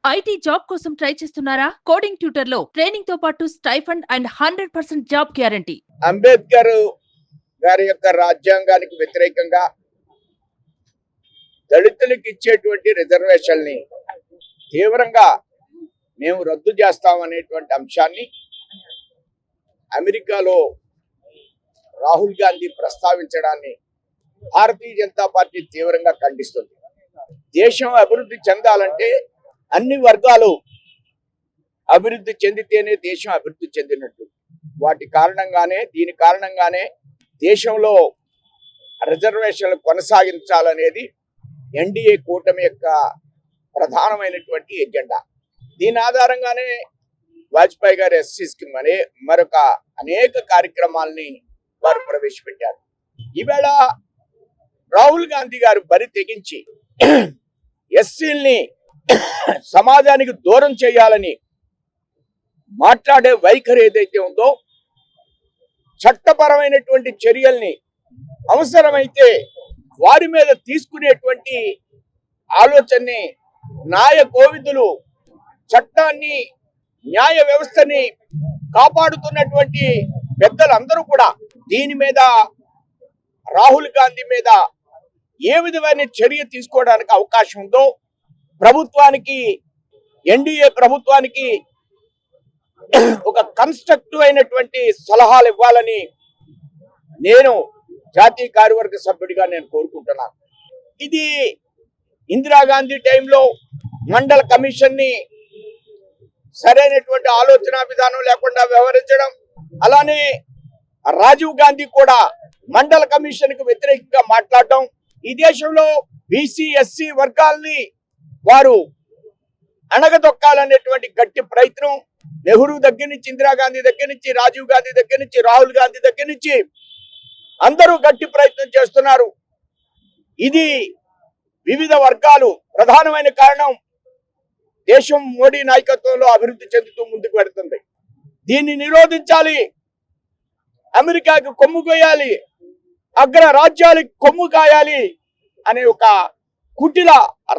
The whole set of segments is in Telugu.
ఐటీ జాబ్ కోసం ట్రై చేస్తున్నారా? కోడింగ్ ట్యూటర్ లో ట్రైనింగ్ తో పాటు stipend and 100% job guarantee. Ambedkar గారి యొక్క రాజ్యాంగానికి వ్యతిరేకంగా దళితులకు ఇచ్చేటువంటి రిజర్వేషన్ని తీవ్రంగా మేము రద్దు చేస్తామనేటువంటి అంశాన్ని అమెరికాలో రాహుల్ గాంధీ ప్రస్తావించడాన్ని భారతీయ జనతా పార్టీ తీవ్రంగా ఖండిస్తుంది. దేశం అభివృద్ధి చెందాలంటే అన్ని వర్గాలు అభివృద్ధి చెందితేనే దేశం అభివృద్ధి చెందినట్టు. దీని కారణంగానే దేశంలో రిజర్వేషన్లు కొనసాగించాలనేది ఎన్డీఏ కూటమి యొక్క ప్రధానమైనటువంటి ఎజెండా. దీని ఆధారంగానే వాజ్పేయి గారు ఎస్సీ స్కీమ్ అనే మరొక అనేక కార్యక్రమాలని వారు ప్రవేశపెట్టారు. ఈవేళ రాహుల్ గాంధీ గారు బరి తెగించి ఎస్సీల్ని సమాజానికి దూరం చేయాలని మాట్లాడే వైఖరి ఏదైతే ఉందో, చట్టపరమైనటువంటి చర్యల్ని అవసరమైతే వారి మీద తీసుకునేటువంటి ఆలోచనని న్యాయ కోవిదులు చట్టాన్ని న్యాయ వ్యవస్థని కాపాడుతున్నటువంటి పెద్దలందరూ కూడా దీని మీద రాహుల్ గాంధీ మీద ఏ విధమైన చర్య తీసుకోవడానికి అవకాశం ఉందో ప్రభుత్వానికి, ఎన్డీఏ ప్రభుత్వానికి ఒక కన్స్ట్రక్టివ్ అయినటువంటి సలహాలు ఇవ్వాలని నేను జాతీయ కార్యవర్గ సభ్యుడిగా నేను కోరుకుంటున్నాను. ఇది ఇందిరాగాంధీ టైంలో మండల కమిషన్ ని సరైనటువంటి ఆలోచన విధానం లేకుండా వ్యవహరించడం, అలానే రాజీవ్ గాంధీ కూడా మండల కమిషన్ కు వ్యతిరేకంగా మాట్లాడటం, ఈ దేశంలో బీసీ ఎస్సీ వర్గాల్ని వారు అణగదొక్కాలనేటువంటి గట్టి ప్రయత్నం నెహ్రూ దగ్గర నుంచి, ఇందిరాగాంధీ దగ్గర నుంచి, రాజీవ్ గాంధీ దగ్గర నుంచి, రాహుల్ గాంధీ దగ్గర నుంచి అందరూ గట్టి ప్రయత్నం చేస్తున్నారు. ఇది వివిధ వర్గాలు ప్రధానమైన కారణం. దేశం మోడీ నాయకత్వంలో అభివృద్ధి చెందుతూ ముందుకు వెళుతుంది. దీన్ని నిరోధించాలి, అమెరికాకు కొమ్ము కొయ్యాలి, అగ్ర రాజ్యాలకు కొమ్ము కాయాలి అనే ఒక కుటిల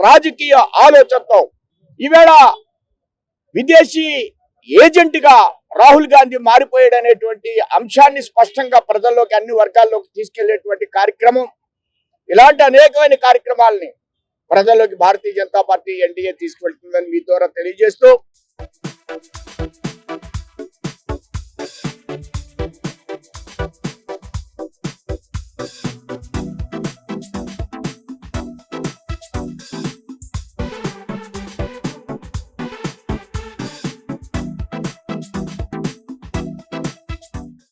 రాజకీయ ఆలోచనతో ఈవేళ విదేశీ ఏజెంట్ గా రాహుల్ గాంధీ మారిపోయాడనేటువంటి అంశాన్ని స్పష్టంగా ప్రజల్లోకి, అన్ని వర్గాల్లోకి తీసుకెళ్లేటువంటి కార్యక్రమం, ఇలాంటి అనేకమైన కార్యక్రమాలని ప్రజల్లోకి భారతీయ జనతా పార్టీ ఎన్డీఏ తీసుకువెళ్తుందని మీ ద్వారా తెలియజేస్తూ